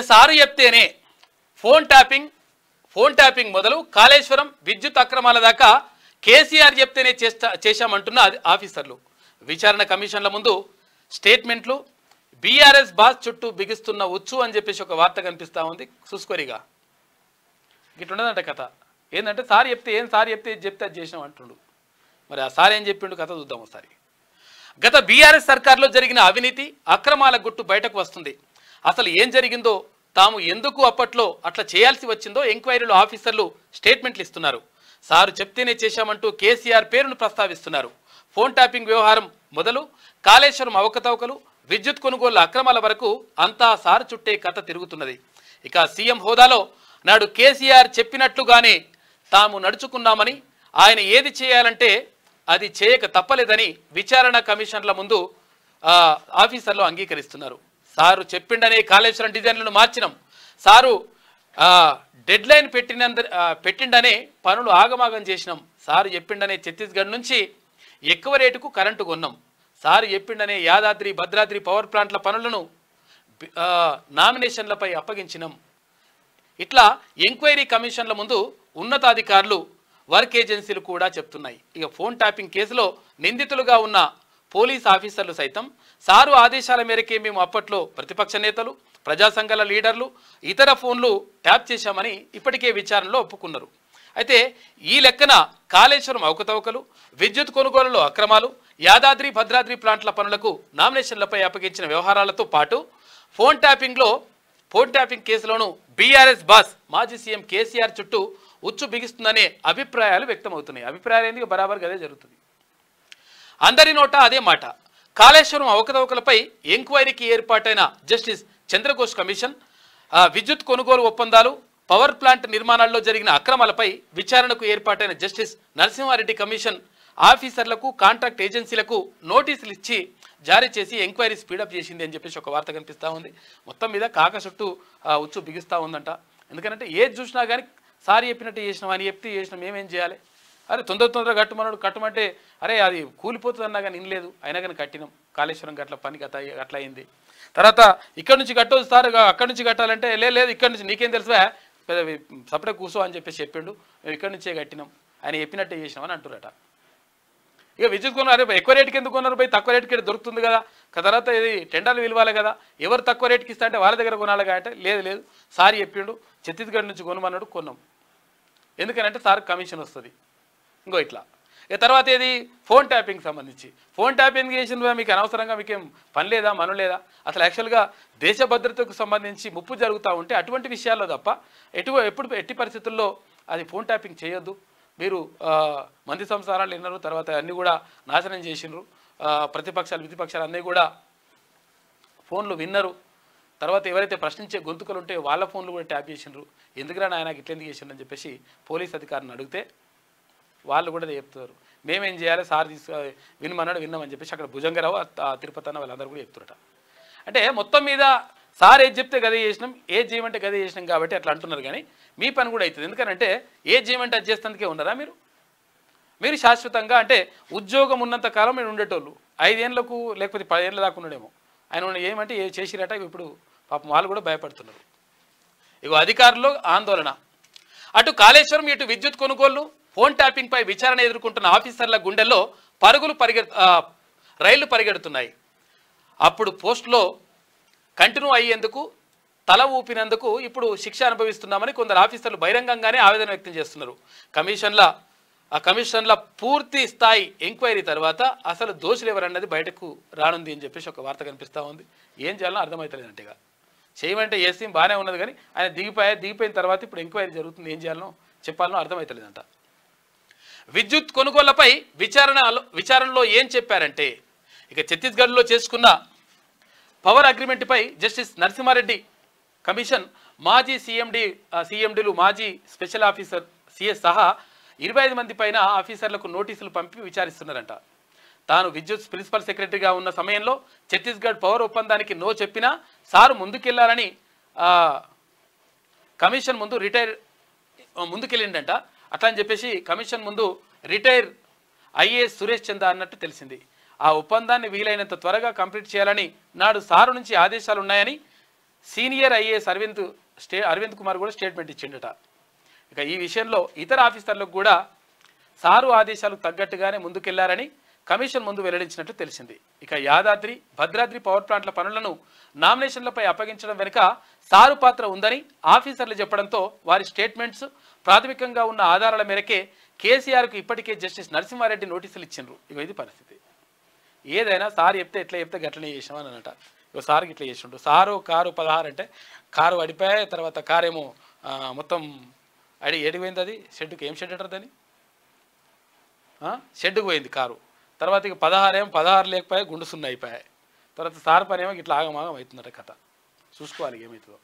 Sir చెప్తేనే phone tapping మొదలు కాళేశ్వరం విద్యుత్ అక్రమాల దాకా కేసీఆర్ చెప్తేనే చేశామంటున్న ఆఫీసర్లు. విచారణ కమిషన్ల ముందు స్టేట్మెంట్లు, బీఆర్ఎస్ బాస్ చుట్టూ బిగిస్తున్న ఉచ్చు అని చెప్పేసి ఒక వార్త కనిపిస్తూ ఉంది. చూసుకోరిగా ఇట్లుండదంట కథ. ఏంటంటే సార్ చెప్తే అది చేసినాం అంటుండు. మరి ఆ సార్ ఏం చెప్పిండు కథ చూద్దాం ఒకసారి. గత బీఆర్ఎస్ సర్కార్లో జరిగిన అవినీతి అక్రమాల గుట్టు బయటకు వస్తుంది. అసలు ఏం జరిగిందో, తాము ఎందుకు అప్పట్లో అట్లా చేయాల్సి వచ్చిందో ఎంక్వైరీలో ఆఫీసర్లు స్టేట్మెంట్లు ఇస్తున్నారు. సారు చెప్తేనే చేశామంటూ కేసీఆర్ పేరును ప్రస్తావిస్తున్నారు. ఫోన్ ట్యాపింగ్ వ్యవహారం మొదలు కాళేశ్వరం అవకతవకలు, విద్యుత్ కొనుగోళ్ల అక్రమాల వరకు అంతా సారు చుట్టే కథ తిరుగుతున్నది. ఇక సీఎం హోదాలో నాడు కేసీఆర్ చెప్పినట్లుగానే తాము నడుచుకున్నామని, ఆయన ఏది చేయాలంటే అది చేయక తప్పలేదని విచారణ కమిషన్ల ముందు ఆఫీసర్లు అంగీకరిస్తున్నారు. సారు చెప్పిండనే కాళేశ్వరం డిజైన్లను మార్చినాం, సారు డెడ్ లైన్ పెట్టిండనే పనులు ఆగమాగం చేసినాం, సారు చెప్పిండనే ఛత్తీస్గఢ్ నుంచి ఎక్కువ రేటుకు కరెంటు కొన్నాం, సారు చెప్పిండనే యాదాద్రి భద్రాద్రి పవర్ ప్లాంట్ల పనులను నామినేషన్లపై అప్పగించినాం. ఇట్లా ఎంక్వైరీ కమిషన్ల ముందు ఉన్నతాధికారులు, వర్క్ ఏజెన్సీలు కూడా చెప్తున్నాయి. ఇక ఫోన్ ట్యాపింగ్ కేసులో నిందితులుగా ఉన్న పోలీస్ ఆఫీసర్లు సైతం సారు ఆదేశాల మేరకే మేము అప్పట్లో ప్రతిపక్ష నేతలు, ప్రజా సంఘాల లీడర్లు ఇతర ఫోన్లు ట్యాప్ చేశామని ఇప్పటికే విచారణలో ఒప్పుకున్నారు. అయితే ఈ లెక్కన కాళేశ్వరం అవకతవకలు, విద్యుత్ కొనుగోలులో అక్రమాలు, యాదాద్రి భద్రాద్రి ప్లాంట్ల పనులకు నామినేషన్లపై అప్పగించిన వ్యవహారాలతో పాటు ఫోన్ ట్యాపింగ్ కేసులోనూ బీఆర్ఎస్ బాస్ మాజీ సీఎం కేసీఆర్ చుట్టూ ఉచ్చు బిగిస్తుందనే అభిప్రాయాలు వ్యక్తమవుతున్నాయి. అభిప్రాయాలు ఎందుకు బరాబర్ అదే జరుగుతుంది. అందరి నోట అదే మాట. కాళేశ్వరం అవకతవకలపై ఎంక్వైరీకి ఏర్పాటైన జస్టిస్ చంద్రఘోష్ కమిషన్, విద్యుత్ కొనుగోలు ఒప్పందాలు, పవర్ ప్లాంట్ నిర్మాణాల్లో జరిగిన అక్రమాలపై విచారణకు ఏర్పాటైన జస్టిస్ నరసింహారెడ్డి కమిషన్ ఆఫీసర్లకు, కాంట్రాక్ట్ ఏజెన్సీలకు నోటీసులు ఇచ్చి జారీ చేసి ఎంక్వైరీ స్పీడప్ చేసింది అని చెప్పేసి ఒక వార్త కనిపిస్తూ ఉంది. మొత్తం మీద కాక చుట్టూ ఉచ్చు బిగిస్తూ ఉందంట. ఎందుకంటే ఏది చూసినా కానీ సారీ చెప్పినట్టు చేసినాం అని చెప్తే చేసినాం, మేమేం చేయాలి? అరే తొందరగా కట్టమంటే అరే అది కూలిపోతుంది అన్నా కానీ వినలేదు, అయినా కానీ కట్టినాం. కాళేశ్వరం గట్ల పని అట్లా అయింది. తర్వాత ఇక్కడ నుంచి కట్టవచ్చు సార్, అక్కడి నుంచి కట్టాలంటే లేదు ఇక్కడ నుంచి నీకేం తెలుసా, సపరేట్ కూర్చో అని చెప్పేసి చెప్పిండు, మేము ఇక్కడి నుంచే కట్టినాం, ఆయన చెప్పినట్టే చేసినాం అని అంటున్నారట. ఇక విద్యుత్ కొన్నారు, అరే ఎక్కువ రేటుకి ఎందుకు కొన్నారు పోయి, తక్కువ రేటుకి దొరుకుతుంది కదా, తర్వాత ఇది టెండర్లు విలువాలి కదా, ఎవరు తక్కువ రేటుకి ఇస్తా అంటే వాళ్ళ దగ్గర కొనాలి అంటే లేదు సార్ చెప్పిండు, ఛత్తీస్గఢ్ నుంచి కొనమన్నాడు, కొన్నాం. ఎందుకనంటే సార్ కమిషన్ వస్తుంది. ఇంకో ఇట్లా ఇక తర్వాత ఏది ఫోన్ ట్యాపింగ్ సంబంధించి, ఫోన్ ట్యాపింగ్ చేసిన మీకు అనవసరంగా మీకేం పని లేదా, మనం లేదా, అసలు యాక్చువల్గా దేశ భద్రతకు సంబంధించి ముప్పు జరుగుతూ ఉంటే అటువంటి విషయాల్లో తప్ప ఎట్టి పరిస్థితుల్లో అది ఫోన్ ట్యాపింగ్ చేయొద్దు. మీరు మంది సంసారాలు విన్నారు, తర్వాత అన్నీ కూడా నాశనం చేసినారు, ప్రతిపక్షాలు విధిపక్షాలు అన్నీ కూడా ఫోన్లు విన్నారు, తర్వాత ఎవరైతే ప్రశ్నించే గొంతుకలు ఉంటే వాళ్ళ ఫోన్లు కూడా ట్యాప్ చేసినారు. ఎందుకురా నాయనకి ఇట్లెందుకు చేసిండ్రు అని చెప్పేసి పోలీస్ అధికారిని అడిగితే వాళ్ళు కూడా చెప్తారు, మేమేం చేయాలి సార్ వినమన్నాడు విన్నామని చెప్పేసి అక్కడ భుజంగరావు, తిరుపతి అన్న వాళ్ళందరూ కూడా చెప్తారట. అంటే మొత్తం మీద సార్ ఏది చెప్తే గదే చేసినాం, ఏది చేయమంటే గదే చేసినాం కాబట్టి అట్లా అంటున్నారు. కానీ మీ పని కూడా అవుతుంది. ఎందుకంటే ఏది చేయమంటే అది చేస్తేందుకే ఉన్నారా మీరు శాశ్వతంగా, అంటే ఉద్యోగం ఉన్నంత కాలం మీరు ఉండేటోళ్ళు 5 ఏళ్ళకు లేకపోతే 10 ఏళ్ళ దాకా ఉండడేమో, ఆయన ఏమంటే ఏ చేసిరట. ఇప్పుడు పాపం వాళ్ళు కూడా భయపడుతున్నారు. ఇగో అధికారులు ఆందోళన. అటు కాళేశ్వరం, ఇటు విద్యుత్ కొనుగోళ్లు, ఫోన్ ట్యాపింగ్ పై విచారణ ఎదుర్కొంటున్న ఆఫీసర్ల గుండెల్లో రైళ్లు పరిగెడుతున్నాయి. అప్పుడు పోస్టులో కంటిన్యూ అయ్యేందుకు, తల ఊపినందుకు ఇప్పుడు శిక్ష అనుభవిస్తున్నామని కొందరు ఆఫీసర్లు బహిరంగంగానే ఆవేదన వ్యక్తం చేస్తున్నారు. కమిషన్ల పూర్తి స్థాయి ఎంక్వైరీ తర్వాత అసలు దోషులు ఎవరన్నది బయటకు రానుంది అని చెప్పేసి ఒక వార్త కనిపిస్తూ ఉంది. ఏం చేయాలో అర్థమవుతలేదంటేగా, చేయమంటే ఏసీ బాగానే ఉన్నది కానీ ఆయన దిగిపోయిన తర్వాత ఇప్పుడు ఎంక్వైరీ జరుగుతుంది, ఏం చేయాలనో చెప్పాలనో అర్థమవుతలేదంట. విద్యుత్ కొనుగోళ్లపై విచారణలో ఏం చెప్పారంటే, ఇక ఛత్తీస్గఢ్లో చేసుకున్న పవర్ అగ్రిమెంట్పై జస్టిస్ నరసింహారెడ్డి కమిషన్ మాజీ సీఎండీలు, మాజీ స్పెషల్ ఆఫీసర్ సిఎస్ సహా 25 మంది పైన ఆఫీసర్లకు నోటీసులు పంపి విచారిస్తున్నారంట. తాను విద్యుత్ ప్రిన్సిపల్ సెక్రటరీగా ఉన్న సమయంలో ఛత్తీస్గఢ్ పవర్ ఒప్పందానికి నో చెప్పినా సారు ముందుకెళ్లారని కమిషన్ ముందుకెళ్ళిండంట. అట్లా అని చెప్పేసి కమిషన్ ముందు రిటైర్ ఐఏఎస్ సురేష్ చంద్ర అన్నట్టు తెలిసింది. ఆ ఒప్పందాన్ని వీలైనంత త్వరగా కంప్లీట్ చేయాలని నాడు సారు నుంచి ఆదేశాలు ఉన్నాయని సీనియర్ ఐఏఎస్ అరవింద్ కుమార్ కూడా స్టేట్మెంట్ ఇచ్చిండట. ఇక ఈ విషయంలో ఇతర ఆఫీసర్లకు కూడా సారు ఆదేశాలకు తగ్గట్టుగానే ముందుకెళ్లారని కమిషన్ ముందు వెల్లడించినట్లు తెలిసింది. ఇక యాదాద్రి భద్రాద్రి పవర్ ప్లాంట్ల పనులను నామినేషన్లపై అప్పగించడం వెనుక సారు పాత్ర ఉందని ఆఫీసర్లు చెప్పడంతో వారి స్టేట్మెంట్స్ ప్రాథమికంగా ఉన్న ఆధారాల మేరకే కేసీఆర్కు ఇప్పటికే జస్టిస్ నరసింహారెడ్డి నోటీసులు ఇచ్చిండ్రు. ఇక ఇది పరిస్థితి. ఏదైనా సార్ చెప్తే ఎట్లా చెప్తే గట్లనే చేసామని అనట. ఇక సార్కి ఇట్లా చేసిండు. సారు కారు 16 అంటే కారు అడిపోయా, తర్వాత కారు ఏమో మొత్తం ఎడిపోయింది. అది షెడ్డుకి ఏం షెడ్ అంటారు దాన్ని, షెడ్డుకు పోయింది కారు. తర్వాత ఇక 16 లేకపోయా, గుండు 0 అయిపోయాయి. తర్వాత సార్ పని ఏమో ఇట్లా ఆగమాగం అవుతుందట కథ. చూసుకోవాలి ఏమవుతుందో.